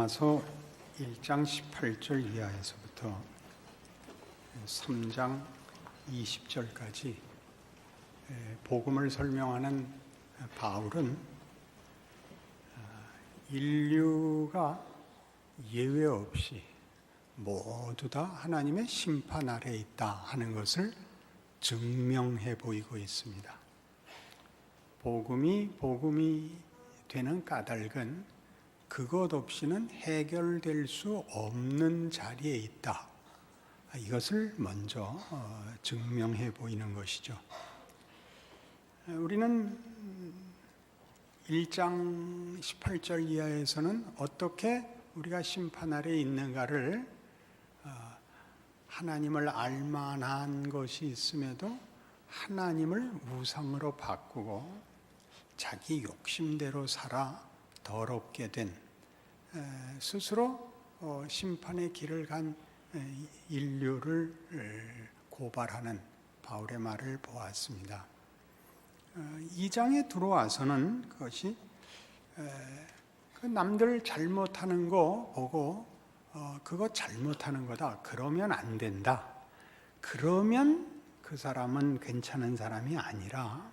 로마서 1장 18절 이하에서부터 3장 20절까지 복음을 설명하는 바울은 인류가 예외 없이 모두 다 하나님의 심판 아래에 있다 하는 것을 증명해 보이고 있습니다. 복음이 되는 까닭은 그것 없이는 해결될 수 없는 자리에 있다. 이것을 먼저 증명해 보이는 것이죠. 우리는 1장 18절 이하에서는 어떻게 우리가 심판 아래에 있는가를 하나님을 알만한 것이 있음에도 하나님을 우상으로 바꾸고 자기 욕심대로 살아 더럽게 된 스스로 심판의 길을 간 인류를 고발하는 바울의 말을 보았습니다. 2장에 들어와서는 그것이 남들 잘못하는 거 보고 그거 잘못하는 거다. 그러면 안 된다. 그러면 그 사람은 괜찮은 사람이 아니라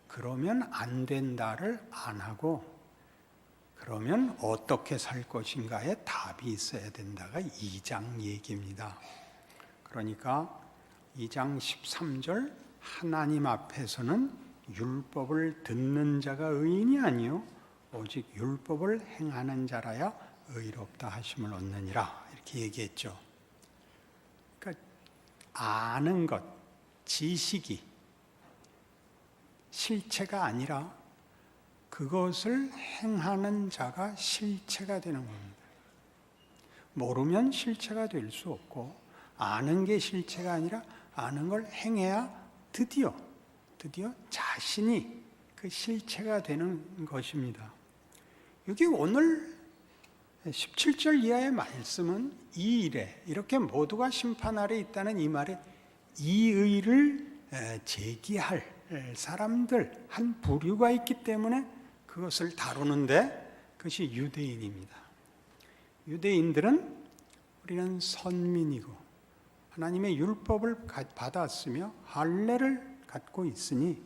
그러면 안 된다를 안 하고 그러면 어떻게 살 것인가에 답이 있어야 된다가 2장 얘기입니다. 그러니까 2장 13절 하나님 앞에서는 율법을 듣는 자가 의인이 아니요 오직 율법을 행하는 자라야 의롭다 하심을 얻느니라 이렇게 얘기했죠. 그러니까 아는 것, 지식이 실체가 아니라 그것을 행하는 자가 실체가 되는 겁니다. 모르면 실체가 될 수 없고 아는 게 실체가 아니라 아는 걸 행해야 드디어 자신이 그 실체가 되는 것입니다. 여기 오늘 17절 이하의 말씀은 이 일에 이렇게 모두가 심판 아래 있다는 이 말에 이 의를 제기할 사람들 한 부류가 있기 때문에 그것을 다루는데 그것이 유대인입니다. 유대인들은 우리는 선민이고 하나님의 율법을 받았으며 할례를 갖고 있으니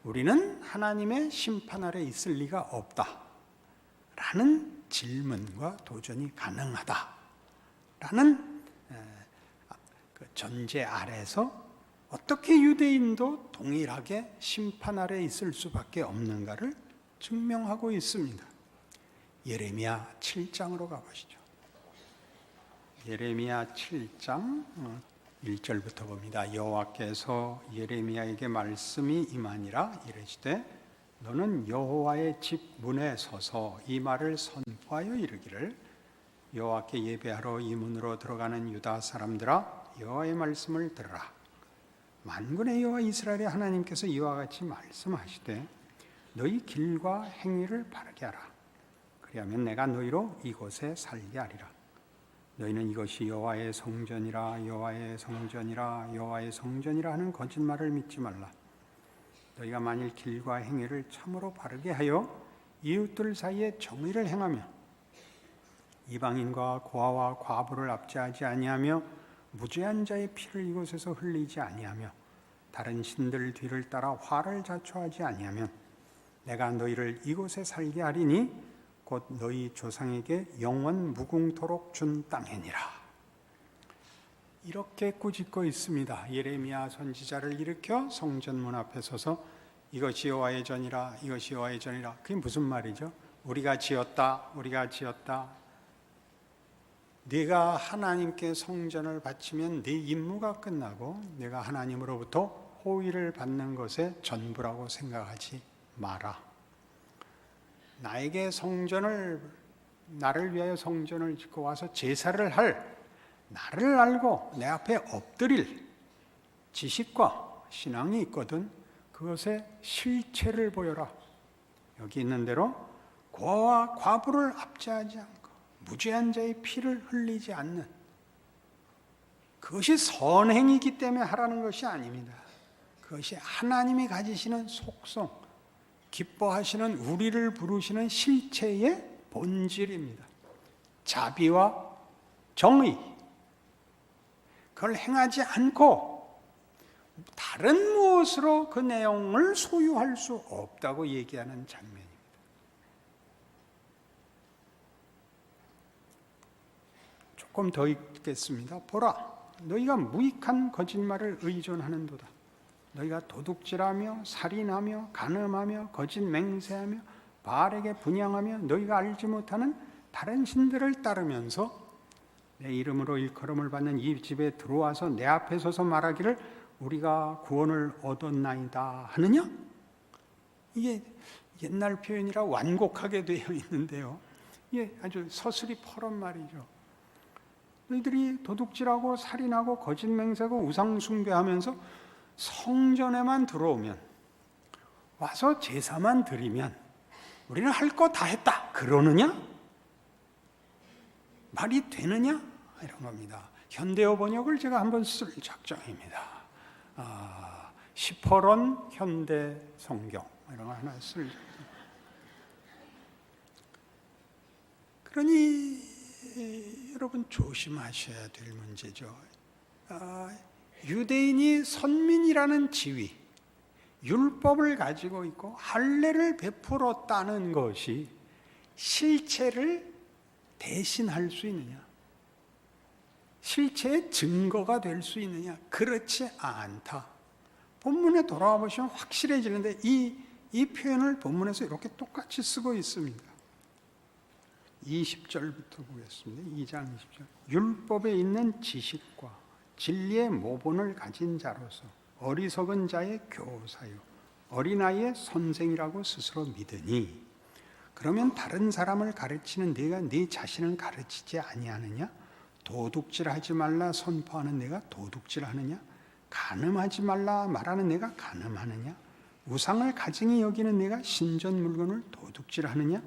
우리는 하나님의 심판 아래 있을 리가 없다 라는 질문과 도전이 가능하다 라는 그 전제 아래서 어떻게 유대인도 동일하게 심판 아래 있을 수밖에 없는가를 증명하고 있습니다. 예레미야 7장으로 가보시죠. 예레미야 7장 1절부터 봅니다. 여호와께서 예레미야에게 말씀이 임하니라 이르시되 너는 여호와의 집 문에 서서 이 말을 선포하여 이르기를 여호와께 예배하러 이 문으로 들어가는 유다 사람들아 여호와의 말씀을 들으라. 만군의 여호와 이스라엘의 하나님께서 이와 같이 말씀하시되 너희 길과 행위를 바르게 하라. 그리하면 내가 너희로 이곳에 살게 하리라. 너희는 이것이 여호와의 성전이라 여호와의 성전이라 여호와의 성전이라 하는 거짓말을 믿지 말라. 너희가 만일 길과 행위를 참으로 바르게 하여 이웃들 사이에 정의를 행하며 이방인과 고아와 과부를 압제하지 아니하며 무죄한 자의 피를 이곳에서 흘리지 아니하며 다른 신들 뒤를 따라 화를 자초하지 아니하면 내가 너희를 이곳에 살게 하리니 곧 너희 조상에게 영원 무궁토록 준 땅이니라. 이렇게 꾸짖고 있습니다. 예레미야 선지자를 일으켜 성전문 앞에 서서 이것이 여호와의 전이라 이것이 여호와의 전이라. 그게 무슨 말이죠? 우리가 지었다. 네가 하나님께 성전을 바치면 네 임무가 끝나고 내가 하나님으로부터 호의를 받는 것의 전부라고 생각하지 마라. 나에게 나를 위하여 성전을 짓고 와서 제사를 할 나를 알고 내 앞에 엎드릴 지식과 신앙이 있거든 그것의 실체를 보여라. 여기 있는 대로 고아와 과부를 압제하지 않고 무죄한 자의 피를 흘리지 않는 그것이 선행이기 때문에 하라는 것이 아닙니다. 그것이 하나님이 가지시는 속성, 기뻐하시는 우리를 부르시는 실체의 본질입니다. 자비와 정의, 그걸 행하지 않고 다른 무엇으로 그 내용을 소유할 수 없다고 얘기하는 장면입니다. 조금 더 읽겠습니다. 보라, 너희가 무익한 거짓말을 의존하는도다. 너희가 도둑질하며 살인하며 간음하며 거짓 맹세하며 바알에게 분향하며 너희가 알지 못하는 다른 신들을 따르면서 내 이름으로 일컬음을 받는 이 집에 들어와서 내 앞에 서서 말하기를 우리가 구원을 얻었나이다 하느냐? 이게 옛날 표현이라 완곡하게 되어 있는데요, 이게 아주 서슬이 퍼런 말이죠. 너희들이 도둑질하고 살인하고 거짓 맹세하고 우상 숭배하면서 성전에만 들어오면, 와서 제사만 드리면 우리는 할 거 다 했다 그러느냐? 말이 되느냐? 이런 겁니다. 현대어 번역을 제가 한번 쓸 작정입니다. 시퍼런 현대 성경 이런 거 하나 쓸 작정. 그러니 여러분 조심하셔야 될 문제죠. 유대인이 선민이라는 지위, 율법을 가지고 있고 할례를 베풀었다는 것이 실체를 대신할 수 있느냐? 실체의 증거가 될 수 있느냐? 그렇지 않다. 본문에 돌아와 보시면 확실해지는데 이 표현을 본문에서 이렇게 똑같이 쓰고 있습니다. 20절부터 보겠습니다. 2장 20절. 율법에 있는 지식과 진리의 모본을 가진 자로서 어리석은 자의 교사요 어린아이의 선생이라고 스스로 믿으니, 그러면 다른 사람을 가르치는 네가 네 자신을 가르치지 아니하느냐? 도둑질하지 말라 선포하는 네가 도둑질하느냐? 간음하지 말라 말하는 네가 간음하느냐? 우상을 가증히 여기는 네가 신전 물건을 도둑질하느냐?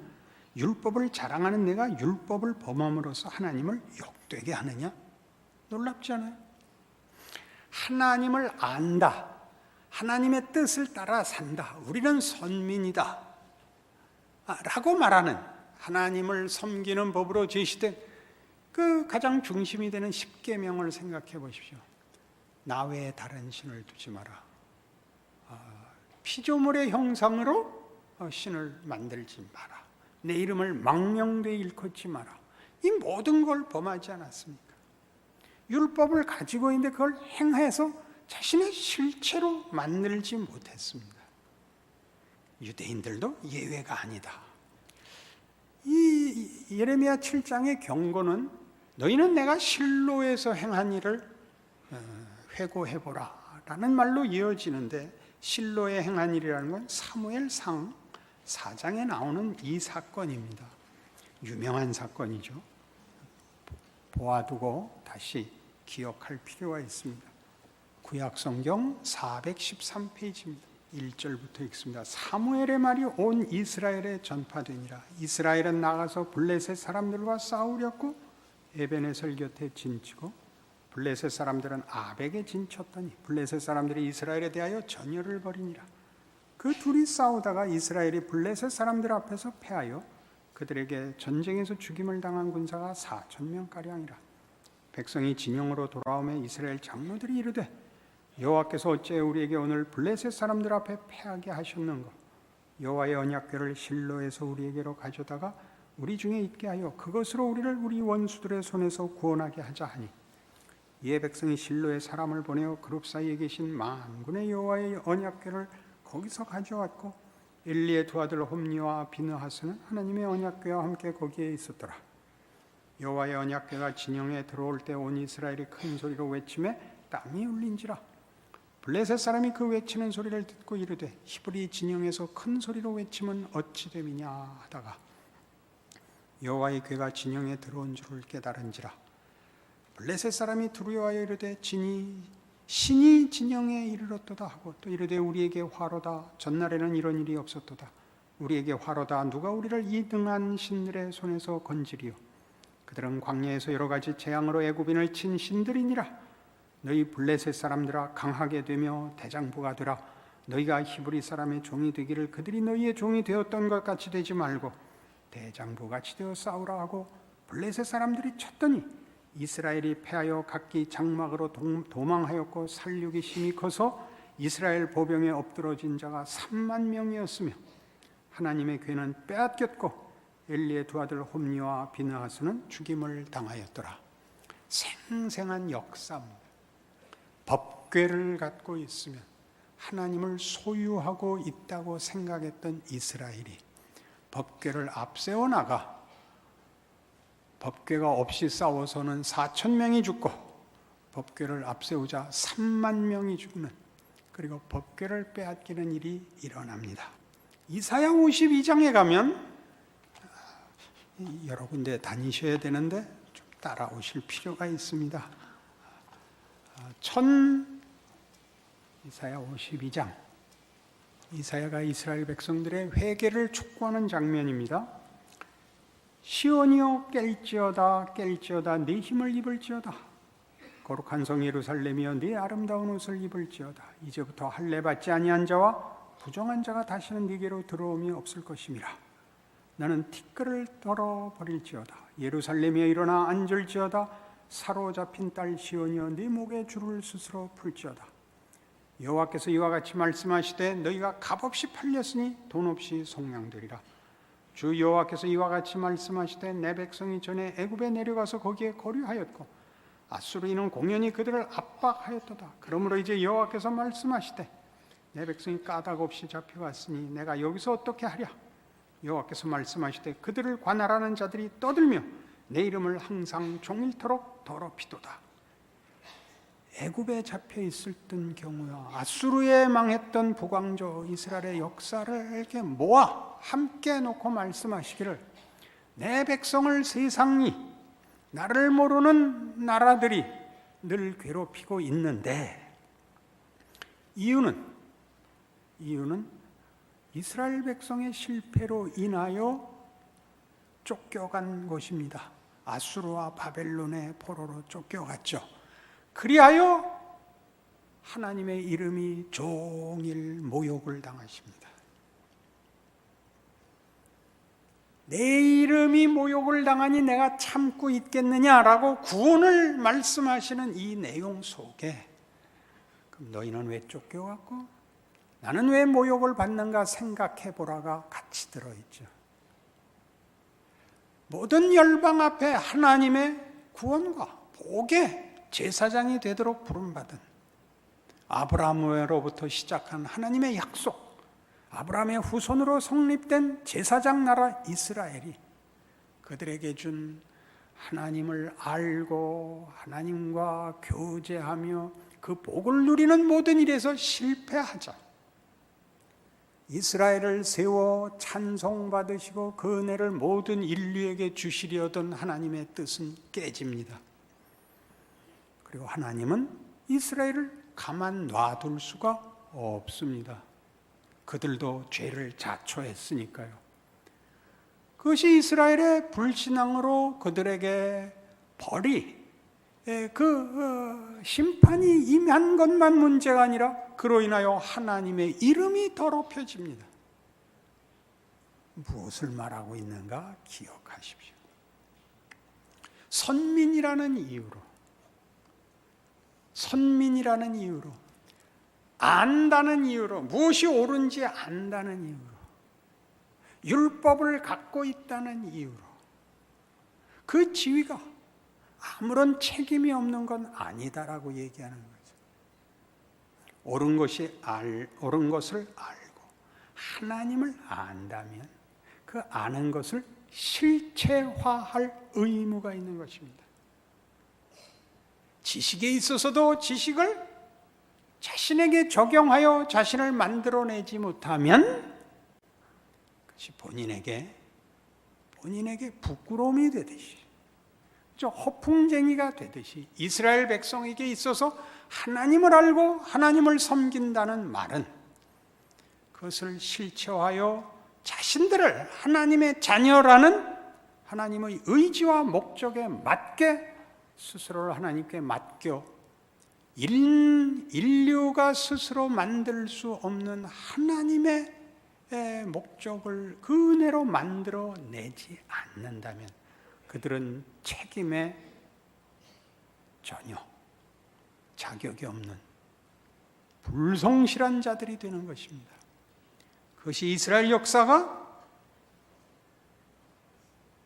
율법을 자랑하는 네가 율법을 범함으로써 하나님을 욕되게 하느냐? 놀랍지 않아요? 하나님을 안다, 하나님의 뜻을 따라 산다, 우리는 선민이다 라고 말하는, 하나님을 섬기는 법으로 제시된 그 가장 중심이 되는 십계명을 생각해 보십시오. 나 외에 다른 신을 두지 마라. 피조물의 형상으로 신을 만들지 마라. 내 이름을 망령되이 일컫지 마라. 이 모든 걸 범하지 않았습니까? 율법을 가지고 있는데 그걸 행해서 자신의 실체로 만들지 못했습니다. 유대인들도 예외가 아니다. 이 예레미야 7장의 경고는 너희는 내가 실로에서 행한 일을 회고해보라 라는 말로 이어지는데, 실로에 행한 일이라는 건 사무엘상 4장에 나오는 이 사건입니다. 유명한 사건이죠. 보아두고 다시 기억할 필요가 있습니다. 구약성경 413페이지입니다. 1절부터 읽습니다. 사무엘의 말이 온 이스라엘에 전파되니라. 이스라엘은 나가서 블레셋 사람들과 싸우렸고 에벤에셀 곁에 진치고 블레셋 사람들은 아벡에 진쳤더니 블레셋 사람들이 이스라엘에 대하여 전열을 벌이니라. 그 둘이 싸우다가 이스라엘이 블레셋 사람들 앞에서 패하여 그들에게 전쟁에서 죽임을 당한 군사가 4,000명가량이라. 백성이 진영으로 돌아오매 이스라엘 장로들이 이르되 여호와께서 어찌 우리에게 오늘 블레셋 사람들 앞에 패하게 하셨는가? 여호와의 언약궤를 실로에서 우리에게로 가져다가 우리 중에 있게 하여 그것으로 우리를 우리 원수들의 손에서 구원하게 하자 하니, 이에 백성이 실로에 사람을 보내어 그룹 사이에 계신 만군의 여호와의 언약궤를 거기서 가져왔고 엘리의 두 아들 홈니와 비느하스는 하나님의 언약궤와 함께 거기에 있었더라. 여호와의 언약궤가 진영에 들어올 때 온 이스라엘이 큰 소리로 외치매 땅이 울린지라. 블레셋 사람이 그 외치는 소리를 듣고 이르되 히브리 진영에서 큰 소리로 외치면 어찌 됨이냐 하다가 여호와의 궤가 진영에 들어온 줄을 깨달은지라. 블레셋 사람이 두려워하여 이르되 신이 진영에 이르렀도다 하고 또 이르되 우리에게 화로다. 전날에는 이런 일이 없었도다. 우리에게 화로다. 누가 우리를 이 등한 신들의 손에서 건지리요. 그들은 광야에서 여러 가지 재앙으로 애굽인을 친 신들이니라. 너희 블레셋 사람들아 강하게 되며 대장부가 되라. 너희가 히브리 사람의 종이 되기를 그들이 너희의 종이 되었던 것 같이 되지 말고 대장부같이 되어 싸우라 하고 블레셋 사람들이 쳤더니 이스라엘이 패하여 각기 장막으로 도망하였고 살육이 심히 커서 이스라엘 보병에 엎드러진 자가 3만 명이었으며 하나님의 괴는 빼앗겼고 엘리의 두 아들 홈니와 비느하스는 죽임을 당하였더라. 생생한 역사입니다. 법궤를 갖고 있으면 하나님을 소유하고 있다고 생각했던 이스라엘이 법궤를 앞세워 나가 법궤가 없이 싸워서는 4천 명이 죽고 법궤를 앞세우자 3만 명이 죽는, 그리고 법궤를 빼앗기는 일이 일어납니다. 이사야 52장에 가면 여러 군데 다니셔야 되는데 좀 따라오실 필요가 있습니다. 이사야 52장, 이사야가 이스라엘 백성들의 회개를 촉구하는 장면입니다. 시온이여 깰지어다 깰지어다 네 힘을 입을지어다. 거룩한 성 예루살렘이여 네 아름다운 옷을 입을지어다. 이제부터 할례 받지 아니한 자와 부정한 자가 다시는 네게로 들어옴이 없을 것임이라. 나는 티끌을 떨어버릴지어다. 예루살렘이여 일어나 앉을지어다. 사로잡힌 딸 시온이여 네 목에 줄을 스스로 풀지어다. 여호와께서 이와 같이 말씀하시되 너희가 값없이 팔렸으니 돈 없이 속량되리라. 주 여호와께서 이와 같이 말씀하시되 내 백성이 전에 애굽에 내려가서 거기에 거류하였고 아수르인은 공연히 그들을 압박하였도다. 그러므로 이제 여호와께서 말씀하시되 내 백성이 까닭 없이 잡혀갔으니 내가 여기서 어떻게 하랴. 여호와께서 말씀하시되 그들을 관할하는 자들이 떠들며 내 이름을 항상 종일토록 더럽히도다. 애굽에 잡혀 있을 땐 경우야 아수르에 망했던 북왕조 이스라엘의 역사를 이렇게 모아 함께 놓고 말씀하시기를 내 백성을 세상이 나를 모르는 나라들이 늘 괴롭히고 있는데 이유는 이스라엘 백성의 실패로 인하여 쫓겨간 것입니다. 아수르와 바벨론의 포로로 쫓겨갔죠. 그리하여 하나님의 이름이 종일 모욕을 당하십니다. 내 이름이 모욕을 당하니 내가 참고 있겠느냐라고 구원을 말씀하시는 이 내용 속에 그럼 너희는 왜 쫓겨갔고 나는 왜 모욕을 받는가 생각해 보라가 같이 들어있죠. 모든 열방 앞에 하나님의 구원과 복의 제사장이 되도록 부름받은 아브라함으로부터 시작한 하나님의 약속, 아브라함의 후손으로 성립된 제사장 나라 이스라엘이 그들에게 준 하나님을 알고 하나님과 교제하며 그 복을 누리는 모든 일에서 실패하자 이스라엘을 세워 찬송받으시고 그 은혜를 모든 인류에게 주시려던 하나님의 뜻은 깨집니다. 그리고 하나님은 이스라엘을 가만 놔둘 수가 없습니다. 그들도 죄를 자초했으니까요. 그것이 이스라엘의 불신앙으로 그들에게 벌이 심판이 임한 것만 문제가 아니라 그로 인하여 하나님의 이름이 더럽혀집니다. 무엇을 말하고 있는가 기억하십시오. 선민이라는 이유로 안다는 이유로 무엇이 옳은지 안다는 이유로 율법을 갖고 있다는 이유로 그 지위가 아무런 책임이 없는 건 아니다라고 얘기하는 거죠. 옳은 것을 알고 하나님을 안다면 그 아는 것을 실체화할 의무가 있는 것입니다. 지식에 있어서도 지식을 자신에게 적용하여 자신을 만들어내지 못하면 그것이 본인에게 부끄러움이 되듯이 허풍쟁이가 되듯이 이스라엘 백성에게 있어서 하나님을 알고 하나님을 섬긴다는 말은 그것을 실체화하여 자신들을 하나님의 자녀라는 하나님의 의지와 목적에 맞게 스스로를 하나님께 맡겨 인류가 스스로 만들 수 없는 하나님의 목적을 그 은혜로 만들어내지 않는다면 그들은 책임에 전혀 자격이 없는 불성실한 자들이 되는 것입니다. 그것이 이스라엘 역사가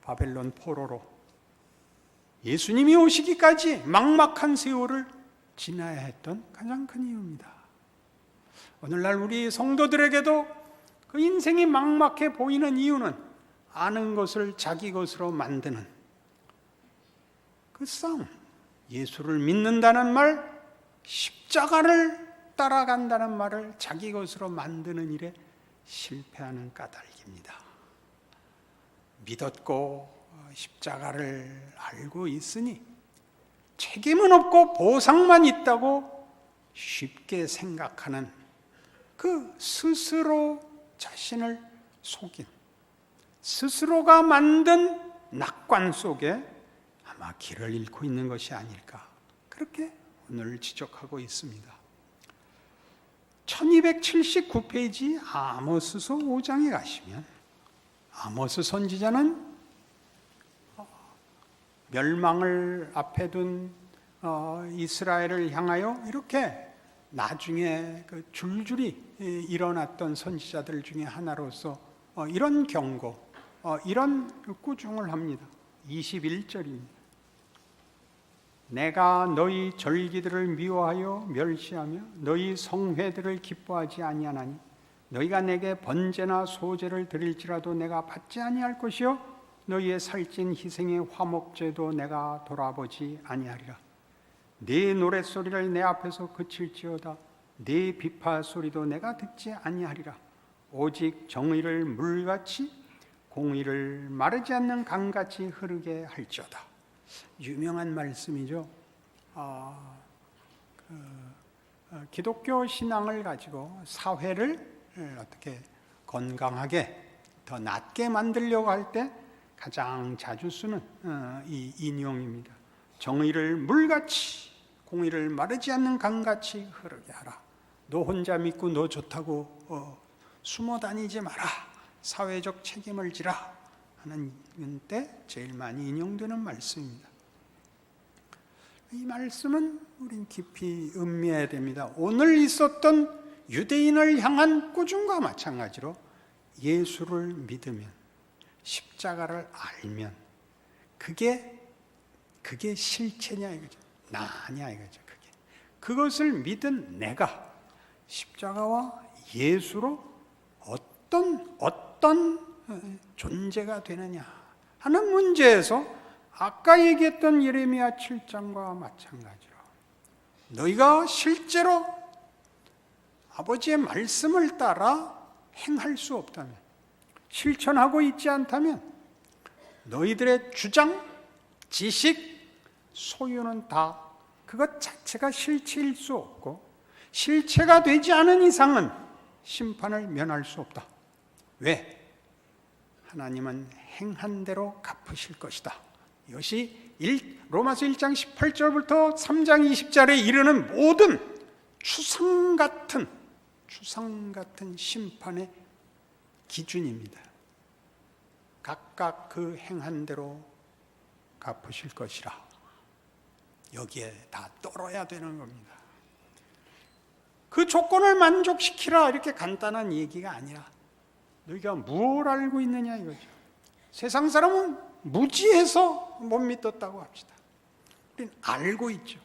바벨론 포로로 예수님이 오시기까지 막막한 세월을 지나야 했던 가장 큰 이유입니다. 오늘날 우리 성도들에게도 그 인생이 막막해 보이는 이유는 아는 것을 자기 것으로 만드는 그 싸움, 예수를 믿는다는 말, 십자가를 따라간다는 말을 자기 것으로 만드는 일에 실패하는 까닭입니다. 믿었고 십자가를 알고 있으니 책임은 없고 보상만 있다고 쉽게 생각하는 그 스스로 자신을 속인, 스스로가 만든 낙관 속에 아마 길을 잃고 있는 것이 아닐까, 그렇게 오늘 지적하고 있습니다. 1279페이지 아모스서 5장에 가시면 아모스 선지자는 멸망을 앞에 둔 이스라엘을 향하여 이렇게 나중에 그 줄줄이 일어났던 선지자들 중에 하나로서 이런 경고, 이런 꾸중을 합니다. 21절입니다. 내가 너희 절기들을 미워하여 멸시하며 너희 성회들을 기뻐하지 아니하나니 너희가 내게 번제나 소제를 드릴지라도 내가 받지 아니할 것이요 너희의 살찐 희생의 화목제도 내가 돌아보지 아니하리라. 네 노랫소리를 내 앞에서 그칠지어다 네 비파 소리도 내가 듣지 아니하리라. 오직 정의를 물같이 공의를 마르지 않는 강같이 흐르게 할지어다. 유명한 말씀이죠. 기독교 신앙을 가지고 사회를 어떻게 건강하게 더 낫게 만들려고 할 때 가장 자주 쓰는 이 인용입니다. 정의를 물같이 공의를 마르지 않는 강같이 흐르게 하라. 너 혼자 믿고 너 좋다고 숨어 다니지 마라. 사회적 책임을 지라 하는 때 제일 많이 인용되는 말씀입니다. 이 말씀은 우린 깊이 음미해야 됩니다. 오늘 있었던 유대인을 향한 꾸중과 마찬가지로 예수를 믿으면, 십자가를 알면 그게 실체냐 이거죠. 나냐 이거죠. 그것을 믿은 내가 십자가와 예수로 어떤 존재가 되느냐 하는 문제에서 아까 얘기했던 예레미야 7장과 마찬가지로 너희가 실제로 아버지의 말씀을 따라 행할 수 없다면, 실천하고 있지 않다면 너희들의 주장, 지식, 소유는 다 그것 자체가 실체일 수 없고 실체가 되지 않은 이상은 심판을 면할 수 없다. 왜? 하나님은 행한 대로 갚으실 것이다. 이것이 로마서 1장 18절부터 3장 20절에 이르는 모든 추상 같은 심판의 기준입니다. 각각 그 행한 대로 갚으실 것이라. 여기에 다 떨어야 되는 겁니다. 그 조건을 만족시키라 이렇게 간단한 얘기가 아니라 너희가 뭘 알고 있느냐 이거죠. 세상 사람은 무지해서 못 믿었다고 합시다. 우리는 알고 있죠.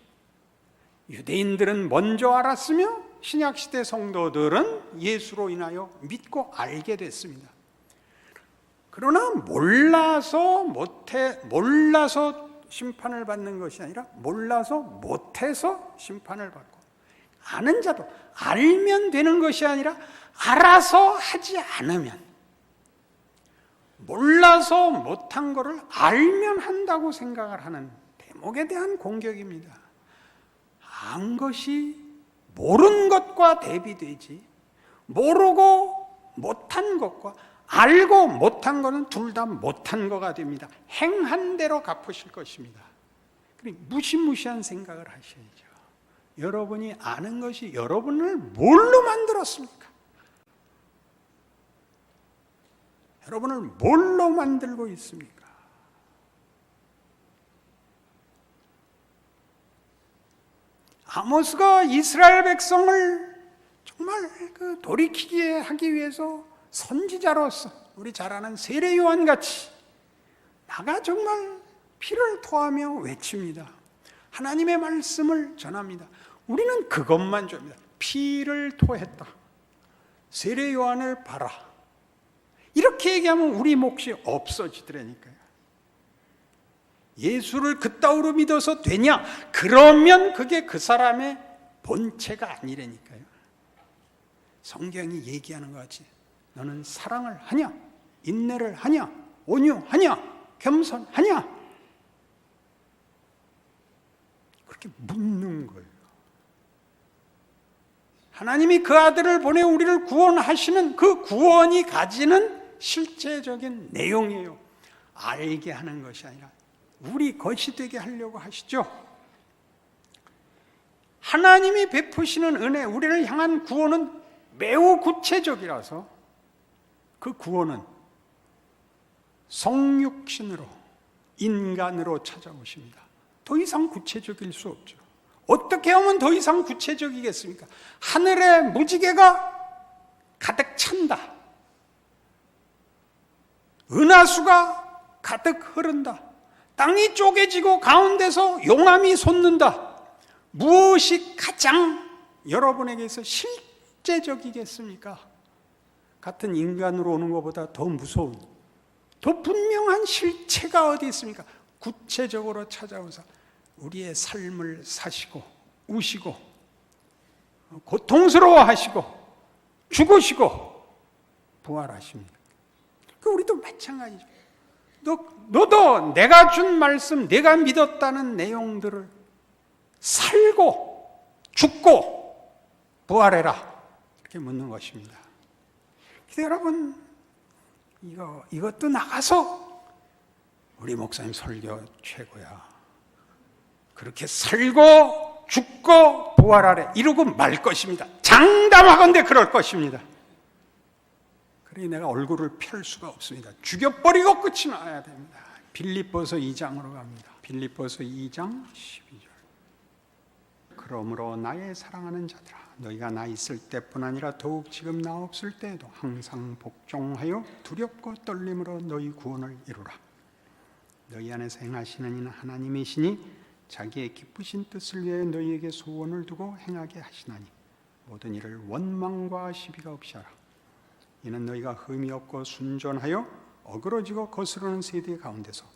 유대인들은 먼저 알았으며 신약시대 성도들은 예수로 인하여 믿고 알게 됐습니다. 그러나 몰라서 심판을 받는 것이 아니라 몰라서 못해서 심판을 받고, 아는 자도 알면 되는 것이 아니라 알아서 하지 않으면, 몰라서 못한 것을 알면 한다고 생각을 하는 대목에 대한 공격입니다. 안 것이 모른 것과 대비되지, 모르고 못한 것과 알고 못한 것은 둘 다 못한 거가 됩니다. 행한 대로 갚으실 것입니다. 그러니까 무시무시한 생각을 하셔야죠. 여러분이 아는 것이 여러분을 뭘로 만들었습니까? 여러분을 뭘로 만들고 있습니까? 아모스가 이스라엘 백성을 정말 돌이키게 하기 위해서 선지자로서 우리 잘 아는 세례 요한같이 나가 정말 피를 토하며 외칩니다. 하나님의 말씀을 전합니다. 우리는 그것만 줍니다. 피를 토했다. 세례 요한을 봐라. 이렇게 얘기하면 우리 몫이 없어지더라니까요. 예수를 그따위로 믿어서 되냐? 그러면 그게 그 사람의 본체가 아니라니까요. 성경이 얘기하는 것 같이 너는 사랑을 하냐? 인내를 하냐? 온유하냐? 겸손하냐? 그렇게 묻는 거예요. 하나님이 그 아들을 보내 우리를 구원하시는 그 구원이 가지는 실제적인 내용이에요. 알게 하는 것이 아니라 우리 것이 되게 하려고 하시죠. 하나님이 베푸시는 은혜, 우리를 향한 구원은 매우 구체적이라서 그 구원은 성육신으로, 인간으로 찾아오십니다. 더 이상 구체적일 수 없죠. 어떻게 하면 더 이상 구체적이겠습니까? 하늘에 무지개가 가득 찬다. 은하수가 가득 흐른다. 땅이 쪼개지고 가운데서 용암이 솟는다. 무엇이 가장 여러분에게서 실제적이겠습니까? 같은 인간으로 오는 것보다 더 무서운, 더 분명한 실체가 어디 있습니까? 구체적으로 찾아오사 우리의 삶을 사시고 우시고 고통스러워하시고 죽으시고 부활하십니다. 우리도 마찬가지죠. 너도 내가 준 말씀, 내가 믿었다는 내용들을 살고 죽고 부활해라. 이렇게 묻는 것입니다. 그래서 여러분, 이것도 나가서 우리 목사님 설교 최고야. 그렇게 살고 죽고 부활하래. 이러고 말 것입니다. 장담하건대 그럴 것입니다. 그러니 내가 얼굴을 펼 수가 없습니다. 죽여버리고 끝이 나야 됩니다. 빌립보서 2장으로 갑니다. 빌립보서 2장 12절. 그러므로 나의 사랑하는 자들아, 너희가 나 있을 때뿐 아니라 더욱 지금 나 없을 때에도 항상 복종하여 두렵고 떨림으로 너희 구원을 이루라. 너희 안에서 행하시는 이는 하나님이시니 자기의 기쁘신 뜻을 위해 너희에게 소원을 두고 행하게 하시나니 모든 일을 원망과 시비가 없이 하라. 이는 너희가 흠이 없고 순전하여 어그러지고 거스르는 세대 가운데서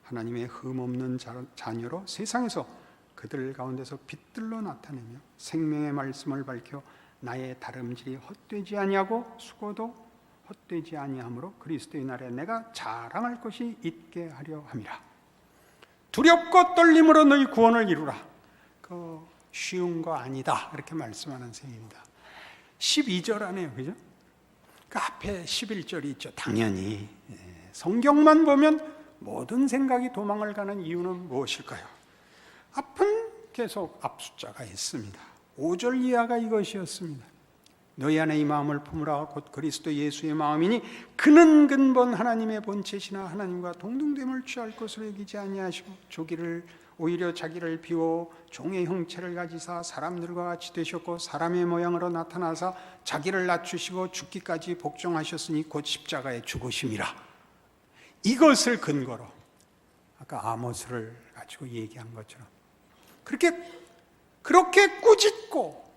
하나님의 흠 없는 자녀로 세상에서 그들 가운데서 빛들로 나타내며 생명의 말씀을 밝혀 나의 다름질이 헛되지 아니하고 수고도 헛되지 아니하므로 그리스도의 날에 내가 자랑할 것이 있게 하려 함이라. 두렵고 떨림으로 너희 구원을 이루라. 그 쉬운 거 아니다 이렇게 말씀하는 셈입니다. 12절 안에요, 그죠? 그 앞에 11절이 있죠. 당연히 성경만 보면 모든 생각이 도망을 가는 이유는 무엇일까요? 앞은 계속 앞 숫자가 있습니다. 5절 이하가 이것이었습니다. 너희 안에 이 마음을 품으라. 곧 그리스도 예수의 마음이니 그는 근본 하나님의 본체시나 하나님과 동등됨을 취할 것으로 여기지 아니하시고 오히려 자기를 비워 종의 형체를 가지사 사람들과 같이 되셨고 사람의 모양으로 나타나사 자기를 낮추시고 죽기까지 복종하셨으니 곧 십자가에 죽으심이라. 이것을 근거로 아까 아모스를 가지고 얘기한 것처럼 그렇게 꾸짖고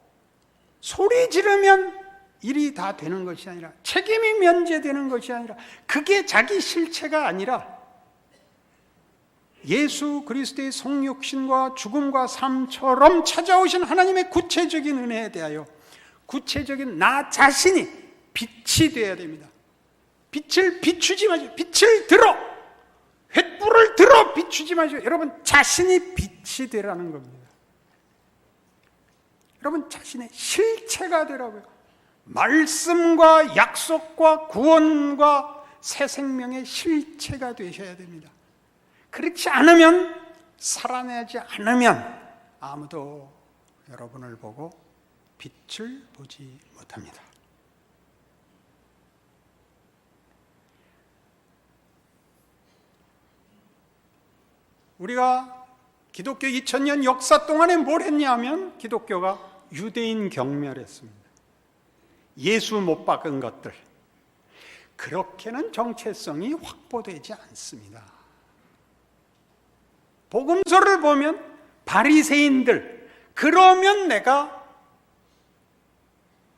소리 지르면 일이 다 되는 것이 아니라 책임이 면제되는 것이 아니라 그게 자기 실체가 아니라 예수 그리스도의 성육신과 죽음과 삶처럼 찾아오신 하나님의 구체적인 은혜에 대하여 구체적인 나 자신이 빛이 되어야 됩니다. 빛을 비추지 마시고 빛을 들어 횃불을 들어 비추지 마시고 여러분 자신이 빛이 되라는 겁니다. 여러분 자신의 실체가 되라고요. 말씀과 약속과 구원과 새 생명의 실체가 되셔야 됩니다. 그렇지 않으면 살아내지 않으면 아무도 여러분을 보고 빛을 보지 못합니다. 우리가 기독교 2000년 역사 동안에 뭘 했냐면 기독교가 유대인 경멸했습니다. 예수 못 박은 것들, 그렇게는 정체성이 확보되지 않습니다. 복음서를 보면 바리새인들, 그러면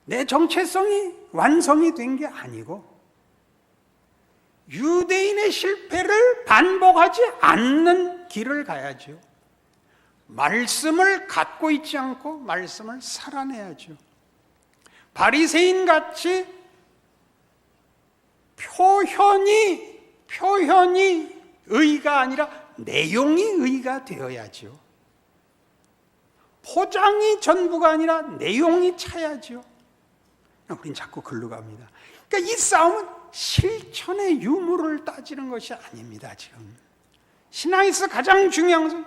내 정체성이 완성이 된 게 아니고 유대인의 실패를 반복하지 않는 길을 가야죠. 말씀을 갖고 있지 않고 말씀을 살아내야죠. 바리새인같이 표현이 의가 아니라 내용이 의가 되어야죠. 포장이 전부가 아니라 내용이 차야죠. 우린 자꾸 글로 갑니다. 그러니까 이 싸움은 실천의 유무를 따지는 것이 아닙니다. 지금 신앙에서 가장 중요한 것은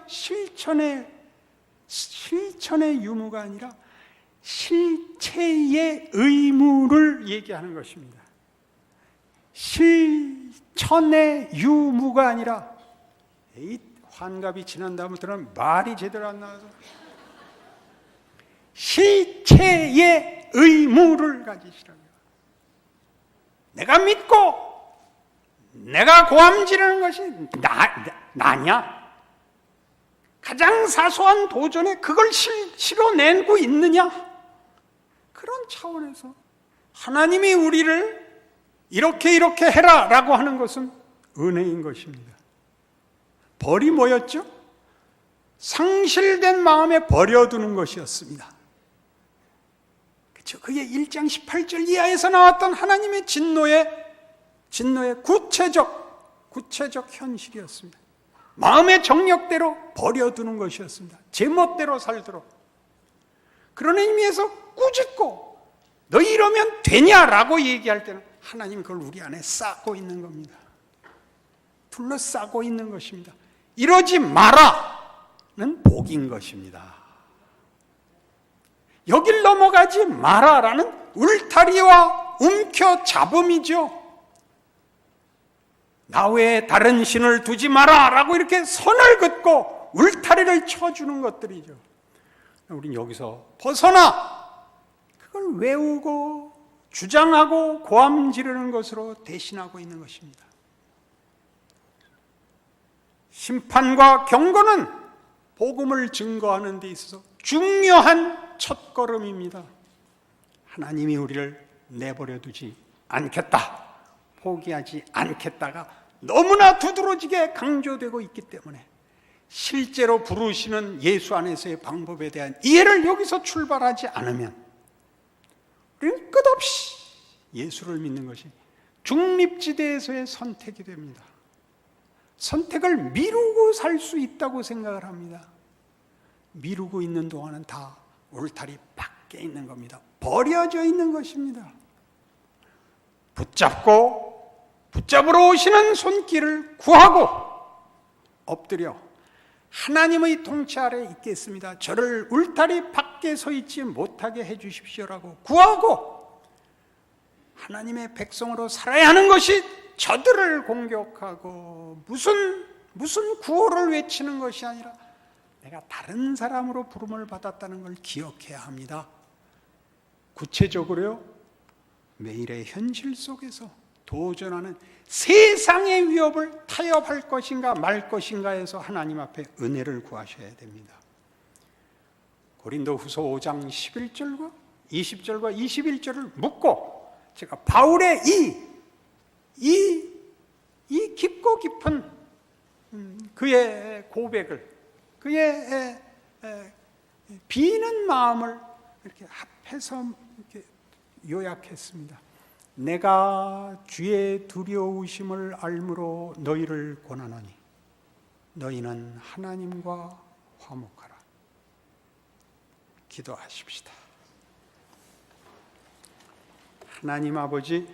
실천의 유무가 아니라 실체의 의무를 얘기하는 것입니다. 실천의 유무가 아니라, 이 환갑이 지난 다음부터는 말이 제대로 안 나와서, 실체의 의무를 가지시라고요. 내가 믿고 내가 고함 지르는 것이 나냐? 가장 사소한 도전에 그걸 실어내고 있느냐? 그런 차원에서 하나님이 우리를 이렇게 해라 라고 하는 것은 은혜인 것입니다. 벌이 뭐였죠? 상실된 마음에 버려두는 것이었습니다. 그렇죠? 그게 1장 18절 이하에서 나왔던 하나님의 진노의 구체적 현실이었습니다. 마음의 정력대로 버려두는 것이었습니다. 제멋대로 살도록. 그런 의미에서 꾸짖고 너 이러면 되냐라고 얘기할 때는 하나님 그걸 우리 안에 쌓고 있는 겁니다. 둘러싸고 있는 것입니다. 이러지 마라는 복인 것입니다. 여길 넘어가지 마라라는 울타리와 움켜잡음이죠. 나 외에 다른 신을 두지 마라라고 이렇게 선을 긋고 울타리를 쳐주는 것들이죠. 우린 여기서 벗어나 그걸 외우고 주장하고 고함 지르는 것으로 대신하고 있는 것입니다. 심판과 경고는 복음을 증거하는 데 있어서 중요한 첫걸음입니다. 하나님이 우리를 내버려 두지 않겠다, 포기하지 않겠다가 너무나 두드러지게 강조되고 있기 때문에 실제로 부르시는 예수 안에서의 방법에 대한 이해를 여기서 출발하지 않으면 우리는 끝없이 예수를 믿는 것이 중립지대에서의 선택이 됩니다. 선택을 미루고 살 수 있다고 생각을 합니다. 미루고 있는 동안은 다 울타리 밖에 있는 겁니다. 버려져 있는 것입니다. 붙잡으러 오시는 손길을 구하고 엎드려 하나님의 통치 아래 있겠습니다. 저를 울타리 밖에 서 있지 못하게 해 주십시오라고 구하고 하나님의 백성으로 살아야 하는 것이 저들을 공격하고 무슨 구호를 외치는 것이 아니라 내가 다른 사람으로 부름을 받았다는 걸 기억해야 합니다. 구체적으로요, 매일의 현실 속에서 도전하는 세상의 위협을 타협할 것인가 말 것인가에서 하나님 앞에 은혜를 구하셔야 됩니다. 고린도후서 5장 11절과 20절과 21절을 묻고 제가 바울의 이 깊고 깊은 그의 고백을, 그의 비는 마음을 이렇게 합해서 이렇게 요약했습니다. 내가 주의 두려우심을 알므로 너희를 권하노니 너희는 하나님과 화목하라. 기도하십시다. 하나님 아버지,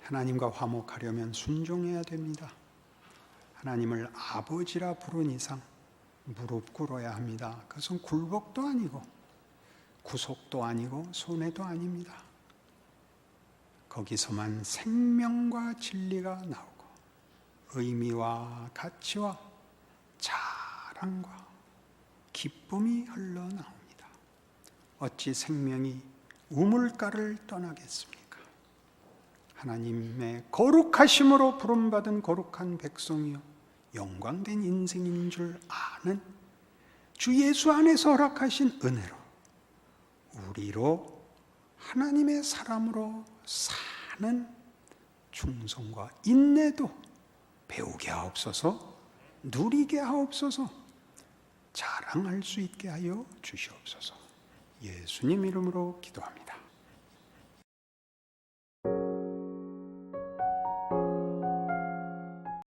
하나님과 화목하려면 순종해야 됩니다. 하나님을 아버지라 부른 이상 무릎 꿇어야 합니다. 그것은 굴복도 아니고 구속도 아니고 손해도 아닙니다. 거기서만 생명과 진리가 나오고 의미와 가치와 자랑과 기쁨이 흘러나옵니다. 어찌 생명이 우물가를 떠나겠습니까? 하나님의 거룩하심으로 부름받은 거룩한 백성이요 영광된 인생인 줄 아는 주 예수 안에서 허락하신 은혜로 우리로 하나님의 사람으로 사는 충성과 인내도 배우게 하옵소서, 누리게 하옵소서, 자랑할 수 있게 하여 주시옵소서. 예수님 이름으로 기도합니다.